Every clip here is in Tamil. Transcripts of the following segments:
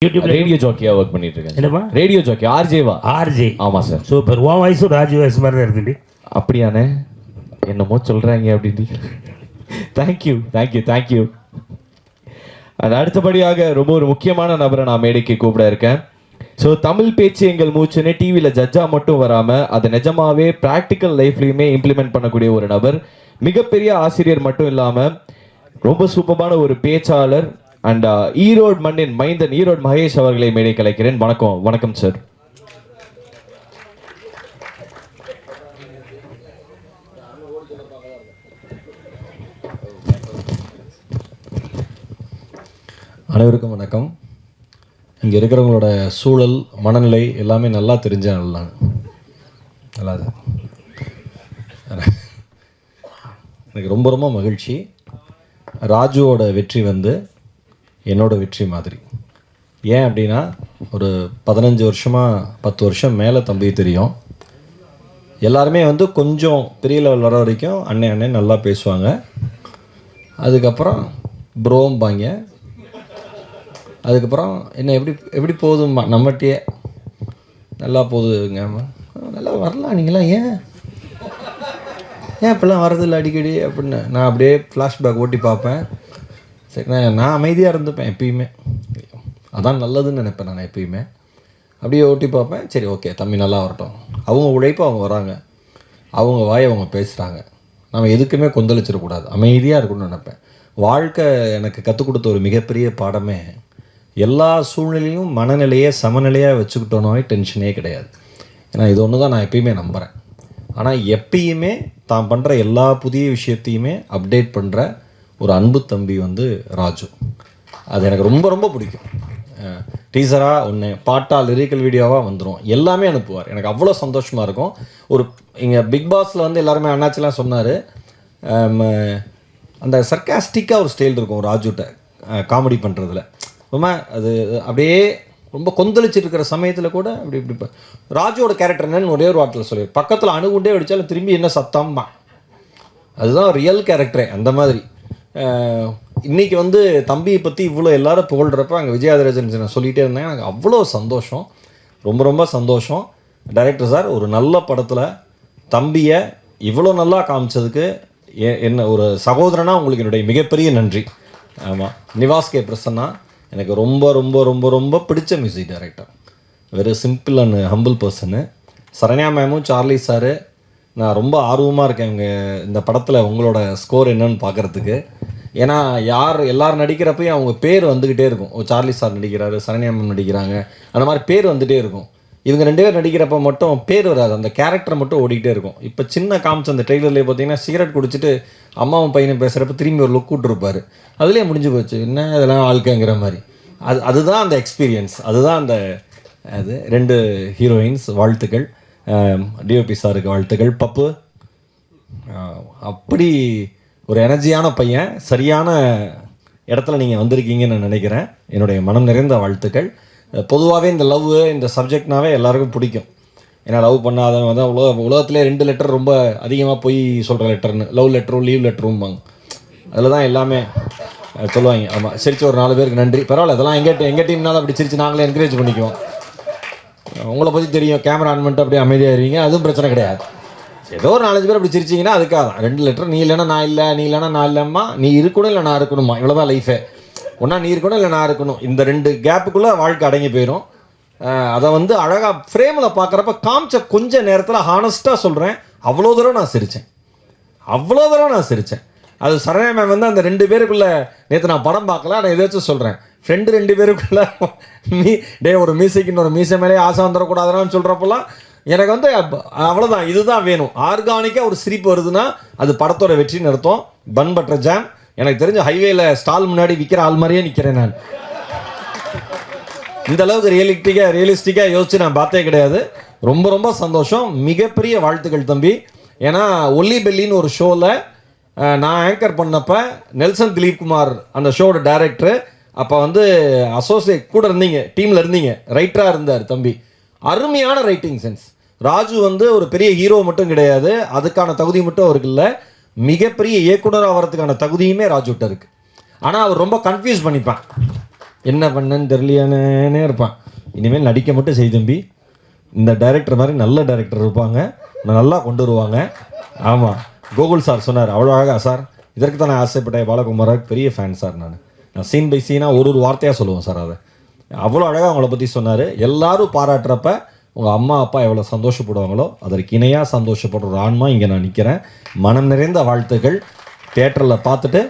யூடியூப்ல ரேடியோ ஜாக்கியா ஒர்க் பண்ணிட்டு இருக்கேன். என்னப்பா? ரேடியோ ஜாக்கி ஆர்ஜேவா? ஆர்ஜே. ஆமா சார். சூப்பர். உன் வயசும் ராஜு வயசு மாதிரி தான் இருக்குண்டி. அப்படியானே? என்னமோ சொல்றாங்க அப்படின்னு. Thank you thank you thank you. அது அடுத்தபடியாக ரொம்ப ஒரு முக்கியமான நபரை நான் மேடைக்கு கூப்பிட இருக்கேன். ஸோ தமிழ் பேச்சு எங்கள் மூச்சுன்னு டிவியில் ஜட்ஜா மட்டும் வராமல் அதை நிஜமாவே ப்ராக்டிக்கல் லைஃப்லையுமே இம்ப்ளிமெண்ட் பண்ணக்கூடிய ஒரு நபர். மிகப்பெரிய ஆசிரியர் மட்டும் இல்லாமல் ரொம்ப சூப்பரான ஒரு பேச்சாளர் அண்ட் ஈரோடு மண்ணின் மைந்தன் ஈரோடு மகேஷ் அவர்களை மேடை கலைக்கிறேன். வணக்கம். வணக்கம் சார். அனைவருக்கும் வணக்கம். இங்கே இருக்கிறவங்களோட சூழல் மனநிலை எல்லாமே நல்லா தெரிஞ்ச நல்லா எனக்கு ரொம்ப ரொம்ப மகிழ்ச்சி. ராஜுவோட வெற்றி வந்து என்னோட வெற்றி மாதிரி. ஏன் அப்படின்னா ஒரு 15 வருஷமாக 10 வருஷம் மேலே தம்பி தெரியும். எல்லாருமே வந்து கொஞ்சம் பெரிய லெவல் வர வரைக்கும் அண்ணன் அண்ணன் நல்லா பேசுவாங்க. அதுக்கப்புறம் ப்ரோம்பாங்க. அதுக்கப்புறம் என்ன எப்படி போகுதும்மா நம்மகிட்டயே நல்லா போகுதுங்க, நல்லா வரலாம் நீங்களாம் ஏன் இப்போல்லாம் வரதில்லை அடிக்கடி அப்படின்னு நான் அப்படியே ஃப்ளாஷ்பேக் ஓட்டி பார்ப்பேன். சரி, நான் அமைதியாக இருந்துப்பேன் எப்பயுமே. அதான் நல்லதுன்னு நினைப்பேன் நான் எப்பயுமே. அப்படியே ஓட்டி பார்ப்பேன். சரி, ஓகே, தம்பி நல்லா வரட்டும். அவங்க உழைப்பு அவங்க வராங்க, அவங்க வாயை அவங்க பேசுகிறாங்க. நம்ம எதுக்குமே கொந்தளிச்சிடக்கூடாது, அமைதியாக இருக்கணும்னு நினைப்பேன். வாழ்க்கை எனக்கு கற்றுக் கொடுத்த ஒரு மிகப்பெரிய பாடமே எல்லா சூழ்நிலையும் மனநிலையை சமநிலையாக வச்சுக்கிட்டோன்னாவே டென்ஷனே கிடையாது. ஏன்னா இது ஒன்று தான் நான் எப்பயுமே நம்புகிறேன். ஆனால் எப்பயுமே தான் பண்ணுற எல்லா புதிய விஷயத்தையுமே அப்டேட் பண்ணுற ஒரு அன்பு தம்பி வந்து ராஜு. அது எனக்கு ரொம்ப ரொம்ப பிடிக்கும். டீசராக ஒன்று, பாட்டாக, லிரிக்கல் வீடியோவாக வந்துடும், எல்லாமே அனுப்புவார். எனக்கு அவ்வளோ சந்தோஷமாக இருக்கும். ஒரு இங்கே பிக் பாஸில் வந்து எல்லாருமே அண்ணாச்சிலாம் சொன்னார், அந்த சர்க்காஸ்டிக்காக ஒரு ஸ்டைல் இருக்கும் ராஜுட்ட காமெடி பண்ணுறதுல. ரொம்ப அது அப்படியே ரொம்ப கொந்தளிச்சுட்டு இருக்கிற சமயத்தில் கூட இப்படி ராஜுவோட கேரக்டர் என்னன்னு ஒரே ஒரு வார்த்தையில் சொல்லி பக்கத்தில் அணுகுண்டே அடித்தாலும் திரும்பி என்ன சத்தம்மா, அதுதான் ரியல் கேரக்டரே. அந்த மாதிரி இன்றைக்கி வந்து தம்பியை பற்றி இவ்வளோ எல்லாரும் புகழ்கிறப்ப அங்கே விஜயாதராஜன் நான் சொல்லிகிட்டே இருந்தேன். எனக்கு அவ்வளோ சந்தோஷம், ரொம்ப ரொம்ப சந்தோஷம். டைரக்டர் சார், ஒரு நல்ல படத்தில் தம்பியை இவ்வளோ நல்லா காமிச்சதுக்கு என்ன ஒரு சகோதரனாக உங்களுக்கு என்னுடைய மிகப்பெரிய நன்றி. ஆமாம், நிவாஸ் கே பிரசன்னா எனக்கு ரொம்ப ரொம்ப ரொம்ப ரொம்ப பிடிச்ச music director. Very simple and humble person. Saranya மேமும் சார்லி சாரு, நான் ரொம்ப ஆர்வமாக இருக்கேன் இந்த படத்தில் உங்களோட ஸ்கோர் என்னன்னு பார்க்குறதுக்கு. ஏன்னா எல்லாரும் நடிக்கிறப்பையும் அவங்க பேர் வந்துக்கிட்டே இருக்கும். சார்லி சார் நடிக்கிறாரு, சரண்யா மேம் நடிக்கிறாங்க, அந்த மாதிரி பேர் வந்துகிட்டே இருக்கும். இவங்க 2 பேர் நடிக்கிறப்ப மட்டும் பேர் வராது, அந்த கேரக்டர் மட்டும் ஓடிக்கிட்டே இருக்கும். இப்போ சின்ன காமிச்ச அந்த ட்ரெய்லர்லேயே பார்த்தீங்கன்னா சிகரெட் குடிச்சிட்டு அம்மாவும் பையனும் பேசுகிறப்ப திரும்பி ஒரு லுக் விட்டுருப்பார். அதுலேயே முடிஞ்சு போச்சு, என்ன இதெல்லாம் வாழ்க்கைங்கிற மாதிரி. அதுதான் அந்த எக்ஸ்பீரியன்ஸ், அதுதான் அந்த 2 ஹீரோயின்ஸ். வாழ்த்துக்கள். டிஓபி சாருக்கு வாழ்த்துக்கள். பப்பு அப்படி ஒரு எனர்ஜியான பையன், சரியான இடத்துல நீங்கள் வந்திருக்கீங்கன்னு நான் நினைக்கிறேன். என்னுடைய மனம் நிறைந்த வாழ்த்துக்கள். பொதுவாகவே இந்த லவ் இந்த சப்ஜெக்ட்னாவே எல்லாருக்கும் பிடிக்கும். ஏன்னா லவ் பண்ணாதவங்க தான் உலகத்திலே 2 லெட்டர் ரொம்ப அதிகமாக போய் சொல்கிற லெட்டர்னு, லவ் லெட்டரும் லீவ் லெட்டரும்பாங்க. அதில் தான் எல்லாமே சொல்லுவாங்க. ஆமாம், சிரிச்சு ஒரு 4 பேருக்கு நன்றி. பரவாயில்ல, அதெல்லாம் எங்கள் டீம்னாலும் அப்படி சிரிச்சு நாங்களே என்கரேஜ் பண்ணிக்குவோம். உங்களை பற்றி தெரியும், கேமரா ஆன் பண்ணிட்டு அப்படியே அமைதியாகிடுவீங்க, அதுவும் பிரச்சனை கிடையாது. ஏதோ ஒரு 4 பேர் அப்படி சிரிச்சிங்கன்னா அதுக்காக தான். 2 லெட்டர், நீ இல்லைன்னா நான் இல்லை, நீ இல்லைன்னா நான் இல்லைம்மா, நீ இருக்கணும் இல்லை நான் இருக்கணுமா, இவ்வளோதான் லைஃபே. ஒன்றா நீ இருக்கணும் இல்லை நான் இருக்கணும், இந்த 2 கேப்புக்குள்ளே வாழ்க்கை அடங்கி போயிடும். அதை வந்து அழகாக ஃப்ரேமில் பார்க்குறப்ப காமிச்ச கொஞ்ச நேரத்தில் ஹானஸ்ட்டாக சொல்கிறேன், அவ்வளோ தூரம் நான் சிரித்தேன். அது சரண்யா மேம் வந்து அந்த 2 பேருக்குள்ளே நேற்று நான் படம் பார்க்கல, நான் எதாச்சும் சொல்கிறேன், ஃப்ரெண்டு 2 பேருக்குள்ளே ஒரு மியூசிக்னு ஒரு மியூசியம் மேலே ஆசை வந்துடக்கூடாதுன்னு சொல்கிறப்பெல்லாம் எனக்கு வந்து அவ்வளோதான், இதுதான் வேணும். ஆர்கானிக்காக ஒரு சிரிப்பு வருதுன்னா அது படத்தோட வெற்றின்னு அர்த்தம். Bun butter jam. எனக்கு தெரிஞ்ச ஹைவேல ஸ்டால் முன்னாடி விற்கிற ஆள் மாதிரியே நிற்கிறேன் நான். இந்த அளவுக்கு ரியலிஸ்டிக்காக யோசிச்சு நான் பார்த்தே கிடையாது. ரொம்ப ரொம்ப சந்தோஷம், மிகப்பெரிய வாழ்த்துக்கள் தம்பி. ஏன்னா ஒல்லி பெல்லின்னு ஒரு ஷோவில் நான் ஆங்கர் பண்ணப்ப நெல்சன் திலீப் குமார் அந்த ஷோட டைரக்டர், அப்போ வந்து அசோசியேட் கூட இருந்தீங்க, டீமில் இருந்தீங்க, ரைட்டராக இருந்தார் தம்பி. அருமையான ரைட்டிங் சென்ஸ். ராஜு வந்து ஒரு பெரிய ஹீரோ மட்டும் கிடையாது, அதுக்கான தகுதி மட்டும் அவருக்கு இல்லை, மிகப்பெரிய இயக்குனர் ஆகிறதுக்கான தகுதியுமே ராஜுட்ட இருக்கு. ஆனால் அவர் ரொம்ப கன்ஃபியூஸ் பண்ணிப்பான். என்ன பண்ணேன்னு தெரியலையானே இருப்பான். இனிமேல் நடிக்க மட்டும் செய் தம்பி, இந்த டைரக்டர் மாதிரி நல்ல டைரக்டர் இருப்பாங்க, நல்லா கொண்டு வருவாங்க. ஆமாம், கோகுல் சார் சொன்னார் அவ்வளோ அழகா. சார் இதற்கு தான் நான் ஆசைப்பட்டேன், பாலகுமாராக பெரிய ஃபேன் சார். நான் சீன் பை சீனாக ஒரு வார்த்தையாக சொல்லுவேன் சார். அதை அவ்வளோ அழகாக அவங்கள பற்றி சொன்னார். எல்லாரும் பாராட்டுறப்ப உங்கள் அம்மா அப்பா எவ்வளோ சந்தோஷப்படுவாங்களோ அதற்கு இணையாக சந்தோஷப்படுற ஒரு ஆன்மா இங்கே நான் நிற்கிறேன். மனம் நிறைந்த வாழ்த்துக்கள். தியேட்டரில் பார்த்துட்டு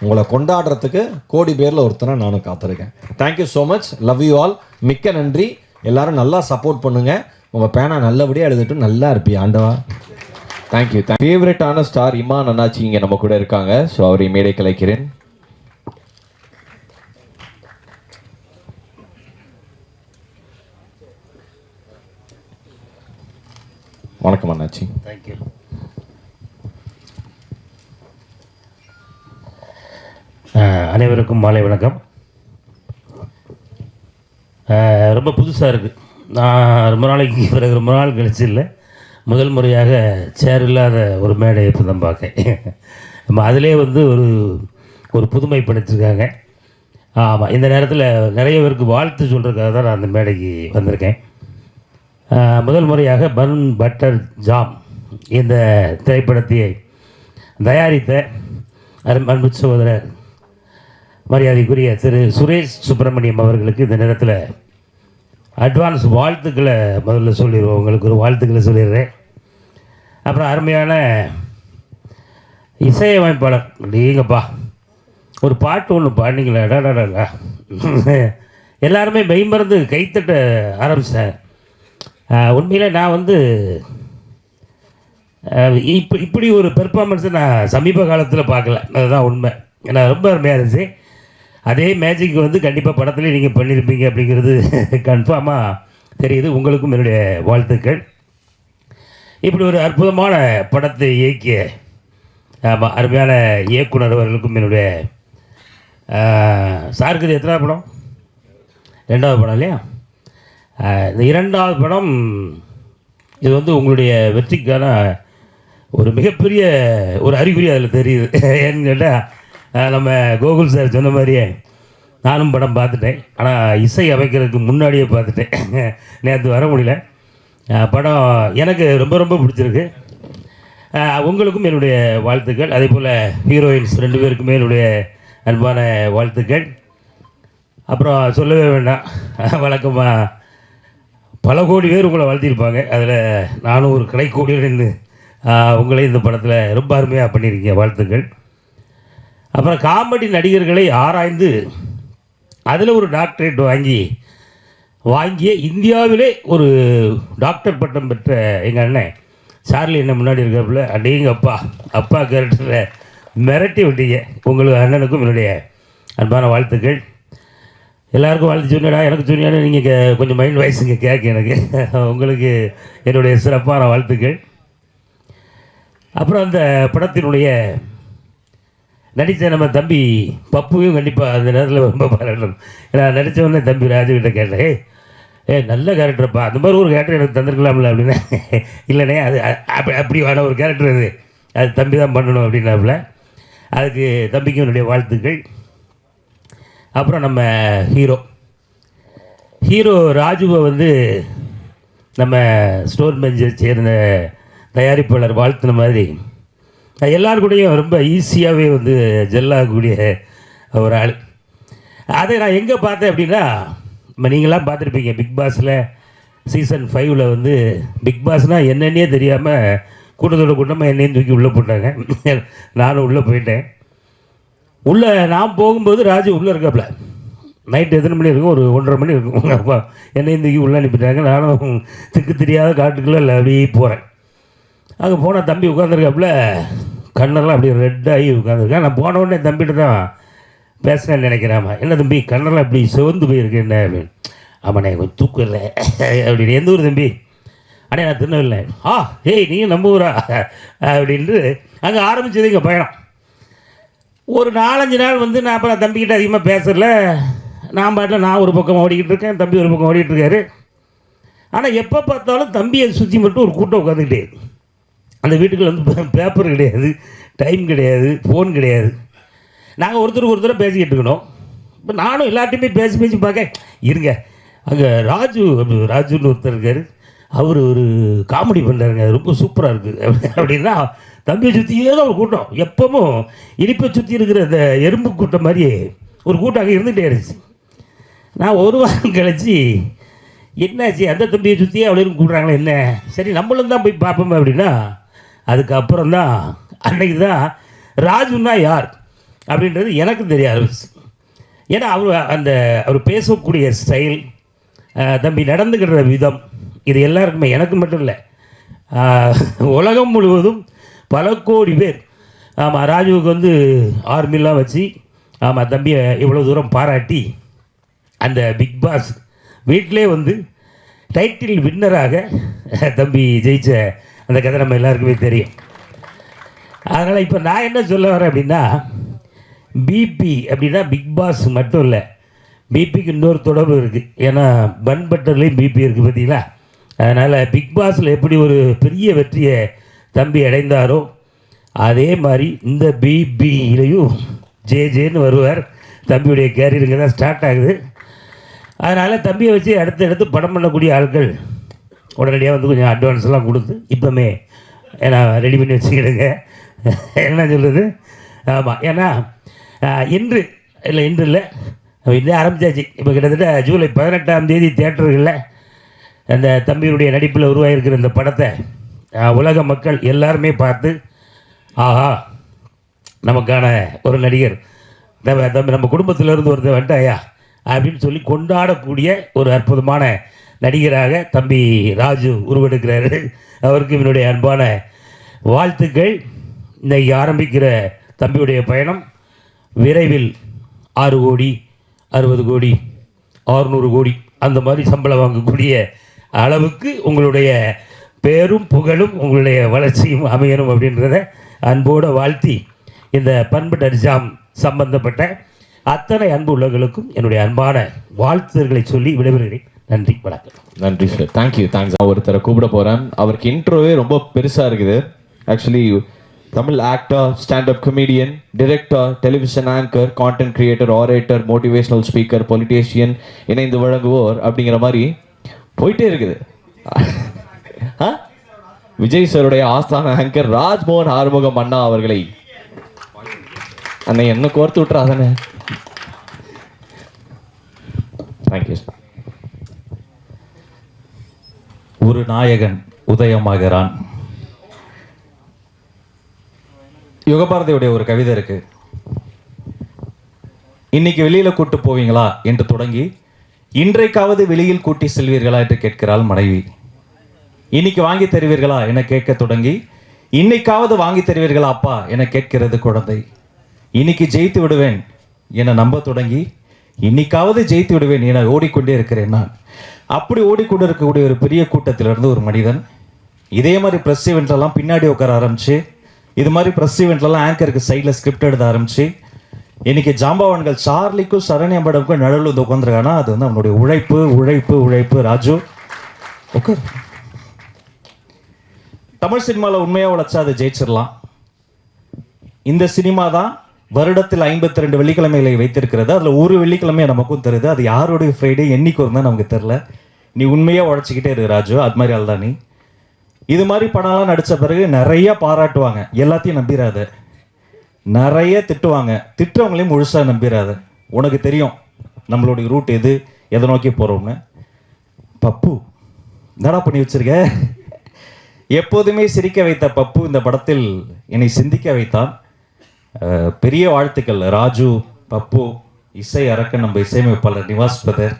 உங்களை கொண்டாடுறதுக்கு கோடி பேரில் ஒருத்தனை நானும் காத்திருக்கேன். Thank you so much, love you all. மிக்க நன்றி. எல்லாரும் நல்லா சப்போர்ட் பண்ணுங்கள். உங்கள் பேனா நல்லபடியாக எழுதிட்டு நல்லா இருப்பி ஆண்டவா. தேங்க்யூ. ஃபேவரட்டான ஸ்டார் இமான் அண்ணாச்சி இங்கே நம்ம கூட இருக்காங்க. ஸோ அவரை மேடை கலைக்கிறேன். வணக்கம் அண்ணாச்சி. தேங்க்யூ. அனைவருக்கும் மாலை வணக்கம். ரொம்ப புதுசாக இருக்குது. நான் ரொம்ப நாளைக்கு பிறகு ரொம்ப நாள் கழிச்சு இல்லை, முதல் முறையாக சேர் இல்லாத ஒரு மேடை இப்போ தான் பார்க்கேன். நம்ம அதிலே வந்து ஒரு புதுமை படைச்சிருக்காங்க. ஆமாம், இந்த நேரத்தில் நிறைய பேருக்கு வாழ்த்து சொல்கிறதுக்காக தான் நான் அந்த மேடைக்கு வந்திருக்கேன். முதல் முறையாக பன் பட்டர் ஜாம் இந்த திரைப்படத்தை தயாரித்த அன்பு சகோதரர் மரியாதைக்குரிய திரு சுரேஷ் சுப்பிரமணியம் அவர்களுக்கு இந்த நேரத்தில் அட்வான்ஸ் வாழ்த்துக்களை முதல்ல சொல்லிடுவோம். உங்களுக்கு ஒரு வாழ்த்துக்களை சொல்லிடுறேன். அப்புறம் அருமையான இசையமைப்பாளர், நீங்கப்பா ஒரு பாட்டு ஒன்று பாடினீங்களா, டாடாடா எல்லாருமே மெய்மறந்து கைத்தட்ட ஆரம்பித்தேன். உண்மையில் நான் வந்து இப்படி ஒரு பெர்ஃபார்மன்ஸை நான் சமீப காலத்தில் பார்க்கல. அதுதான் உண்மை. ஏன்னா ரொம்ப அருமையாக இருந்துச்சு. அதே மேஜிக் வந்து கண்டிப்பாக படத்துலேயே நீங்கள் பண்ணியிருப்பீங்க அப்படிங்கிறது கன்ஃபார்மாக தெரியுது. உங்களுக்கும் என்னுடைய வாழ்த்துக்கள். இப்படி ஒரு அற்புதமான படத்தை இயக்கிய அருமையான இயக்குனர் அவர்களுக்கும் என்னுடைய சாருக்கு இது எத்தனாவது படம்? 2வது படம் இல்லையா? இந்த 2வது படம் இது வந்து உங்களுடைய வெற்றிக்கான ஒரு மிகப்பெரிய ஒரு அறிகுறி அதில் தெரியுது. ஏன்னு கேட்டால் நம்ம கோகுல் சார் சொன்ன மாதிரியே நானும் படம் பார்த்துட்டேன். ஆனால் இசை அமைக்கிறதுக்கு முன்னாடியே பார்த்துட்டேன். நேற்று வர முடியல. படம் எனக்கு ரொம்ப ரொம்ப பிடிச்சிருக்கு. உங்களுக்கும் என்னுடைய வாழ்த்துக்கள். அதே போல் ஹீரோயின்ஸ் 2 பேருக்குமே என்னுடைய அன்பான வாழ்த்துக்கள். அப்புறம் சொல்லவே வேண்டாம், வழக்கமாக பல கோடி பேர் உங்களை வாழ்த்திருப்பாங்க. அதில் நானும் ஒரு கடைக்கோடியில் இருந்து உங்களே இந்த படத்தில் ரொம்ப அருமையாக பண்ணியிருக்கீங்க. வாழ்த்துக்கள். அப்புறம் காமெடி நடிகர்களை ஆராய்ந்து அதில் ஒரு டாக்டரேட் வாங்கிய இந்தியாவிலே ஒரு டாக்டர் பட்டம் பெற்ற எங்கள் அண்ணன் சார்லி என்ன முன்னாடி இருக்காப்புல, அடேங்க அப்பா கேரக்டரில் மிரட்டி விட்டீங்க. உங்களுக்கு அண்ணனுக்கும் என்னுடைய அன்பான வாழ்த்துக்கள். எல்லாருக்கும் வாழ்த்து சொன்னடா, எனக்கு சொன்னியானு நீங்கள் கொஞ்சம் மைண்ட் வாய்ஸுங்க கேட்க எனக்கு. உங்களுக்கு என்னுடைய சிறப்பான வாழ்த்துக்கள். அப்புறம் அந்த படத்தினுடைய நடித்த நம்ம தம்பி பப்புவையும் கண்டிப்பாக அந்த நேரத்தில் ரொம்ப பாராட்டணும். நான் நடித்தவொடனே தம்பி ராஜுகிட்ட கேட்டேன், நல்ல கேரக்டர்ப்பா, அந்த மாதிரி ஒரு கேரக்டர் எனக்கு தந்திருக்கலாம்ல அப்படின்னா, இல்லைண்ணே அது அப்படியான ஒரு கேரக்டர் அது தம்பி தான் பண்ணணும் அப்படின்னாப்புல. அதுக்கு தம்பிக்கும் என்னுடைய வாழ்த்துக்கள். அப்புறம் நம்ம ஹீரோ ராஜுவை வந்து நம்ம ஸ்டோர் பெஞ்சை சேர்ந்த தயாரிப்பாளர் வாழ்த்துன மாதிரி எல்லாருக்கூடையும் ரொம்ப ஈஸியாகவே வந்து ஜெல்லாகக்கூடிய ஒரு ஆள். அதை நான் எங்கே பார்த்தேன் அப்படின்னா, நம்ம நீங்களாம் பார்த்துருப்பீங்க பிக் பாஸில் சீசன் 5 வந்து பிக் பாஸ்னால் என்னென்னே தெரியாமல் கூட்டத்தோட கூட்டமாக என்னையும் தூக்கி உள்ளே போட்டாங்க. நானும் உள்ளே போயிட்டேன். உள்ளே நான் போகும்போது ராஜு உள்ளே இருக்காப்புல. நைட்டு எத்தனை மணி இருக்கும்? ஒரு 1:30 மணி இருக்கும். அப்பா என்னையும் தூக்கி உள்ளே அனுப்பிட்டாங்க. நானும் திக்கு தெரியாத காட்டுக்குள்ளே இல்லை அப்படியே போகிறேன். அங்கே போனால் தம்பி உட்காந்துருக்காப்புல, கண்ணெல்லாம் அப்படியே ரெட்டாகி உட்காந்துருக்கேன். நான் போன உடனே தம்பிகிட்ட தான் பேசுகிறேன்னு நினைக்கிறாமா, என்ன தம்பி கண்ணெல்லாம் இப்படி சிவந்து போயிருக்கு என்ன அப்படின்னு. ஆமாண்ணே கொஞ்சம் தூக்கம் இல்லை அப்படின்னு. எந்த ஊர் தம்பி? அண்ணே நான் திருநெல்வேலி. ஏய் நீங்கள் நம்ம ஊரா அப்படின்ட்டு அங்கே ஆரம்பிச்சது எங்கள் பயணம். ஒரு 4-5 நாள் வந்து நான் அப்புறம் தம்பிக்கிட்ட அதிகமாக பேசல. நான் பாட்டில் நான் ஒரு பக்கம் ஓடிக்கிட்டு இருக்கேன், தம்பி ஒரு பக்கம் ஓடிக்கிட்டு இருக்காரு. ஆனால் எப்போ பார்த்தாலும் தம்பியை சுற்றி மட்டும் ஒரு கூட்டம் உட்காந்துக்கிட்டே. அந்த வீட்டுக்குள்ள வந்து பேப்பர் கிடையாது, டைம் கிடையாது, ஃபோன் கிடையாது. நாங்கள் ஒருத்தருக்கு பேசிக்கிட்டு இருக்கணும். இப்போ நானும் எல்லார்ட்டையுமே பேசி பார்க்க இருங்க அங்கே ராஜுன்னு ஒருத்தர் இருக்கார், அவர் ஒரு காமெடி பண்ணுறாருங்க, ரொம்ப சூப்பராக இருக்குது அப்படின்னா தம்பியை சுற்றியே தான் ஒரு கூட்டம், எப்பவும் இனிப்பை சுற்றி இருக்கிற அந்த எறும்பு கூட்டம் மாதிரியே ஒரு கூட்டம் அங்கே இருந்துகிட்டே இருந்துச்சு. நான் ஒரு வாரம் கழிச்சு என்னாச்சு அந்த தம்பியை சுற்றியே அவ்வளோ கூடுறாங்களே என்ன, சரி நம்மளும் தான் போய் பார்ப்போமே அப்படின்னா அதுக்கப்புறம் தான் அன்னைக்கு தான் ராஜுன்னா யார் அப்படின்றது எனக்கு தெரிய ஆரம்பிச்சு. ஏன்னா அவர் பேசக்கூடிய ஸ்டைல், தம்பி நடந்துக்கிற விதம், இது எல்லாருக்குமே, எனக்கு மட்டும் இல்லை, உலகம் முழுவதும் பல கோடி பேர் ஆமாம் ராஜுவுக்கு வந்து ஆர்மிலாம் வச்சு ஆமாம் தம்பியை இவ்வளோ தூரம் பாராட்டி அந்த பிக் பாஸ் வீட்டிலே வந்து டைட்டில் வின்னராக தம்பி ஜெயிச்ச அந்த கதை நம்ம எல்லாருக்குமே தெரியும். அதனால் இப்போ நான் என்ன சொல்ல வரேன் அப்படின்னா, பிபி அப்படின்னா பிக் பாஸ் மட்டும் இல்லை, பிபிக்கு இன்னொரு தொடர்பு இருக்குது. ஏன்னா பன் பட்டர்லேயும் பிபி இருக்குது பார்த்தீங்களா. அதனால் பிக் பாஸில் எப்படி ஒரு பெரிய வெற்றியை தம்பி அடைந்தாரோ அதே மாதிரி இந்த பிபியிலையும் ஜேன்னு வருவார். தம்பியுடைய கேரியருங்க தான் ஸ்டார்ட் ஆகுது. அதனால் தம்பியை வச்சு அடுத்து படம் பண்ணக்கூடிய ஆட்கள் உடனடியாக வந்து கொஞ்சம் அட்வான்ஸ்லாம் கொடுத்து இப்போமே ஏன்னா ரெடி பண்ணி வச்சுக்கிடுங்க. என்ன சொல்கிறது, ஆமாம், ஏன்னா இன்று இல்லை இன்னும் ஆரம்பித்தாச்சு. இப்போ கிட்டத்தட்ட ஜூலை 18ஆம் தேதி தியேட்டர்களில் அந்த தம்பியுடைய நடிப்பில் உருவாகிருக்கிற இந்த படத்தை உலக மக்கள் எல்லாருமே பார்த்து ஆஹா நமக்கான ஒரு நடிகர் தம்பி நம்ம குடும்பத்திலேருந்து ஒருத்தர் வந்துட்டாயா அப்படின்னு சொல்லி கொண்டாடக்கூடிய ஒரு அற்புதமான நடிகராக தம்பி ராஜு உருவெடுக்கிறாரு. அவருக்கு என்னுடைய அன்பான வாழ்த்துக்கள். இன்றைக்கி ஆரம்பிக்கிற தம்பியுடைய பயணம் விரைவில் 6 கோடி 60 கோடி 600 கோடி அந்த மாதிரி சம்பளம் வாங்கக்கூடிய அளவுக்கு உங்களுடைய பேரும் புகழும் உங்களுடைய வளர்ச்சியும் அமையணும் அப்படின்றத அன்போடு வாழ்த்தி இந்த பண்பு ஜாம் சம்பந்தப்பட்ட அத்தனை அன்பு உள்ளவர்களுக்கும் என்னுடைய அன்பான வாழ்த்துதல்களை சொல்லி விடைபெறுகிறேன். நன்றி, வணக்கம். நன்றி சார், தேங்க்யூ. நான் ஒருத்தரை கூப்பிட போகிறேன். அவருக்கு இன்ட்ரோவே ரொம்ப பெருசாக இருக்குது. Actually Tamil actor, stand up comedian, director, television anchor, content creator, orator, motivational speaker, politician, இணைந்து வழங்குவோர் அப்படிங்கிற மாதிரி போயிட்டே இருக்குது. விஜய் சாருடைய ஆஸ்தான ஆங்கர் ராஜ்மோகன் ஆறுமுகம் அண்ணா அவர்களை அண்ணன் என்ன கோர்த்து விட்டுறாதானே. தேங்க்யூ. ஒரு நாயகன் உதயமாகிறான். யுகபாரதியுடைய ஒரு கவிதை இருக்கு. இன்னைக்கு வெளியில கூட்டு போவீங்களா என்று தொடங்கி இன்றைக்காவது வெளியில் கூட்டி செல்வீர்களா என்று கேட்கிறாள் மனைவி. இன்னைக்கு வாங்கி தருவீர்களா என கேட்க தொடங்கி இன்னைக்காவது வாங்கி தருவீர்களா அப்பா என கேட்கிறது குழந்தை. இன்னைக்கு ஜெயித்து விடுவேன் என நம்ப தொடங்கி இன்னைக்காவது ஜெயித்து விடுவேன் என ஓடிக்கொண்டே இருக்கிறேன் நான். அப்படி ஓடிக்கொண்டு இருக்கக்கூடிய ஒரு பெரிய கூட்டத்திலிருந்து ஒரு மனிதன் இதே மாதிரி ப்ரெஸ் ஈவெண்ட்லாம் பின்னாடி உட்கார ஆரம்பிச்சு, இது மாதிரி ப்ரெஸ் ஈவெண்ட்லாம் ஆங்கருக்கு சைடில் ஸ்கிரிப்ட் எழுத ஆரம்பிச்சு, இன்னைக்கு ஜாம்பவான்கள் சார்லிக்கும் சரண்யா மேடமுக்கும் நடுவில் வந்து உட்காந்துருக்கானா அது வந்து அவனுடைய உழைப்பு உழைப்பு உழைப்பு. ராஜு உட்கார். தமிழ் சினிமாவில் உண்மையாக உழைச்சா அதை ஜெயிச்சிடலாம். இந்த சினிமா தான் வருடத்தில் 52 வெள்ளிக்கிழமைகளை வைத்திருக்கிறது. அதில் ஒரு வெள்ளிக்கிழமையை நமக்கும் தருது. அது யாருடைய ஃப்ரைடே என்னைக்கு வரும்தான் நமக்கு தெரில. நீ உண்மையாக உழைச்சிக்கிட்டே இருக்கு ராஜு. அது மாதிரி ஆள் தான் நீ. இது மாதிரி படம்லாம் நடித்த பிறகு நிறைய பாராட்டுவாங்க, எல்லாத்தையும் நம்பிடாத. நிறைய திட்டுவாங்க, திட்டுறவங்களையும் முழுசாக நம்பிடாத. உனக்கு தெரியும் நம்மளுடைய ரூட் எது, எதை நோக்கி போகிறோம்னு. பப்பு என்னடா பண்ணி வச்சிருக்க. எப்போதுமே சிரிக்க வைத்த பப்பு இந்த படத்தில் என்னை சிந்திக்க வைத்தான். பெரிய வாழ்த்துக்கள் ராஜு, பப்பு, இசை அரக்கன், நம்ம இசையமைப்பாளர் Nivas brother,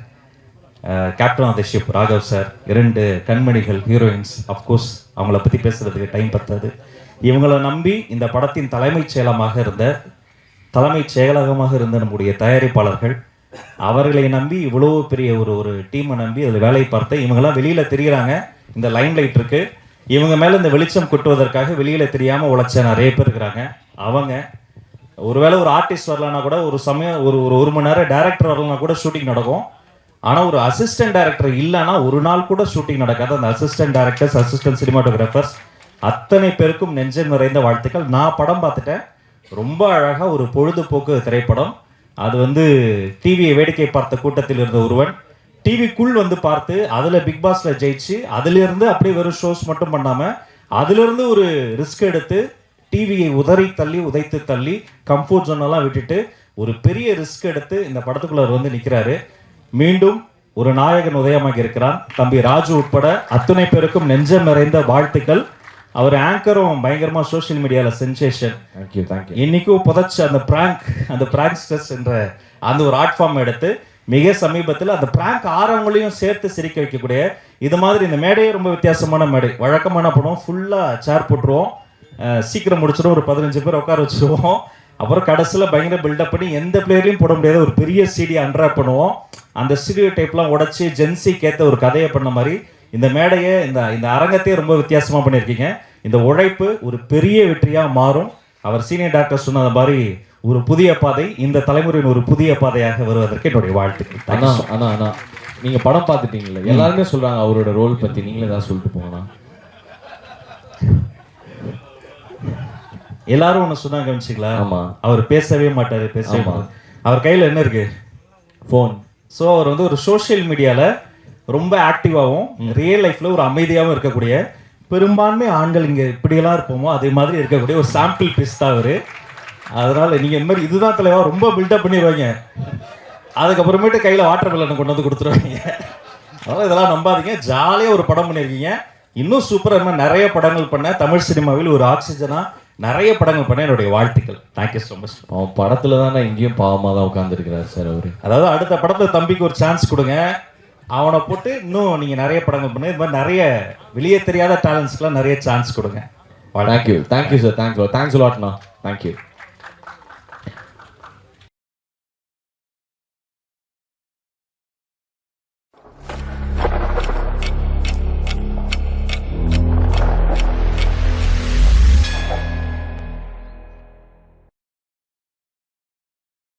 captain of the ship Raghav sir, 2 கண்மணிகள் ஹீரோயின்ஸ். அஃப்கோர்ஸ் அவங்கள பற்றி பேசுறதுக்கு டைம் பத்தாது. இவங்களை நம்பி இந்த படத்தின் தலைமைச் செயலகமாக இருந்த நம்முடைய தயாரிப்பாளர்கள், அவர்களை நம்பி இவ்வளோ பெரிய ஒரு டீமை நம்பி அதில் வேலை பார்த்த இவங்கெல்லாம் வெளியில் தெரிகிறாங்க. இந்த லைம் லைட் இருக்கு, இவங்க மேலே இந்த வெளிச்சம் கொட்டுவதற்காக வெளியில் தெரியாமல் உழைச்ச நிறைய பேர் இருக்கிறாங்க. அவங்க ஒருவேளை ஒரு ஆர்டிஸ்ட் வரலன்னா கூட ஒரு சமயம் ஒரு மணி நேரம் டைரக்டர் வரலன்னா கூட ஷூட்டிங் நடக்கும். ஆனால் ஒரு அசிஸ்டன்ட் டைரக்டர் இல்லைன்னா ஒரு நாள் கூட ஷூட்டிங் நடக்காது. அந்த அசிஸ்டன்ட் டைரக்டர்ஸ், அசிஸ்டன்ட் சினிமாட்டோகிராஃபர்ஸ் அத்தனை பேருக்கும் நெஞ்சம் நிறைந்த வாழ்த்துக்கள். நான் படம் பார்த்துட்டேன். ரொம்ப அழகாக ஒரு பொழுதுபோக்கு திரைப்படம். அது வந்து டிவியை வேடிக்கை பார்த்த கூட்டத்தில் இருந்த ஒருவன் டிவிக்குள் வந்து பார்த்து அதுல பிக் பாஸ்ல ஜெயிச்சு அதுல இருந்து அப்படியே வெறும் ஷோஸ் மட்டும் பண்ணாம அதுல இருந்து ஒரு ரிஸ்க் எடுத்து டிவியை உதைத்து தள்ளி கம்ஃபர்ட் ஜோனெல்லாம் விட்டுட்டு ஒரு பெரிய ரிஸ்க் எடுத்து இந்த படத்துக்குள்ள அவர் வந்து நிக்கிறாரு. மீண்டும் ஒரு நாயகன் உதயமாகி இருக்கிறான். தம்பி ராஜு உட்பட அத்துணை பேருக்கும் நெஞ்சம் நிறைந்த வாழ்த்துக்கள். அவர் ஆங்கரும் பயங்கரமா சோஷியல் மீடியால சென்சேஷன். Thank you thank you. இன்னைக்கும் புதைச்ச அந்த பிராங்க்ஸ்டர்ஸ் என்ற அந்த ஒரு ஆர்ட் ஃபார்ம் எடுத்து மிக சமீபத்தில் அந்த பிராங்க் ஆறவங்களையும் சேர்த்து சிரிக்க வைக்கக்கூடிய இது மாதிரி இந்த மேடையே ரொம்ப வித்தியாசமான மேடை. வழக்கமான படம் ஃபுல்லா சேர் போட்டுருவோம், சீக்கிரம் முடிச்சிடும், ஒரு 15 பேர் உட்கார வச்சிருவோம். அப்புறம் கடைசியில் பயங்கர பில்டப் பண்ணி எந்த பிளேயர்லையும் போட முடியாத ஒரு பெரிய சிடி அன்ராப் பண்ணுவோம். அந்த ஸ்டூடியோ டைப்லாம் உடச்சி ஜென்சிக்கு ஏற்ற ஒரு கதையை பண்ண மாதிரி இந்த மேடையை இந்த அரங்கத்தையே ரொம்ப வித்தியாசமாக பண்ணியிருக்கீங்க. இந்த உழைப்பு ஒரு பெரிய வெற்றியாக மாறும். அவர் சீனியர் டாக்டர் சொன்னது மாதிரி ஒரு புதிய பாதை, இந்த தலைமுறையின் ஒரு புதிய பாதையாக வருவதற்கு என்னுடைய வாழ்த்துக்கள். அண்ணா அண்ணா அண்ணா நீங்க படம் பார்த்துட்டீங்களா? எல்லாருமே சொல்றாங்க அவரோட ரோல் பத்தி, நீங்களே ஏதாவது சொல்லிட்டு போங்கண்ணா. எல்லாரும் ஒன்று சொன்னாங்க கவனிச்சிங்களா? ஆமா. அவர் பேசவே மாட்டாரு, அவர் கையில் என்ன இருக்கு? ஃபோன். ஸோ அவர் வந்து ஒரு சோஷியல் மீடியாவில் ரொம்ப ஆக்டிவாகவும் ரியல் லைஃப்பில் ஒரு அமைதியாகவும் இருக்கக்கூடிய, பெரும்பான்மை ஆண்கள் இங்கே இப்படியெல்லாம் இருப்போமோ அதே மாதிரி இருக்கக்கூடிய ஒரு சாம்பிள் பீஸ் தான் அவர். அதனால் நீங்கள் இந்த மாதிரி இதுதான் தலைவா ரொம்ப பில்டப் பண்ணிடுவாங்க, அதுக்கப்புறமேட்டு கையில் வாட்டர் மெலனை கொண்டு வந்து கொடுத்துருவாங்க. அதனால் இதெல்லாம் நம்பாதீங்க. ஜாலியாக ஒரு படம் பண்ணியிருக்கீங்க. இன்னும் சூப்பராக மாதிரி நிறைய படங்கள் பண்ண தமிழ் சினிமாவில் ஒரு ஆக்சிஜனாக நிறைய படங்கள் பண்ண என்னுடைய வாழ்த்துக்கள். Thank you so much. அவன் படத்துல தானே இங்கேயும் பாவமாக தான் உட்காந்துருக்கிறார் சார் அவரு. அதாவது அடுத்த படத்தில் தம்பிக்கு ஒரு சான்ஸ் கொடுங்க, அவனை போட்டு இன்னும் நீங்கள் நிறைய படங்கள் பண்ணு. இது மாதிரி நிறைய வெளியே தெரியாத டேலண்ட்ஸ்க்குலாம் நிறைய சான்ஸ் கொடுங்க. தேங்க்யூ சார், தேங்க்ஸ் லாட்ண்ணா. தேங்க்யூ.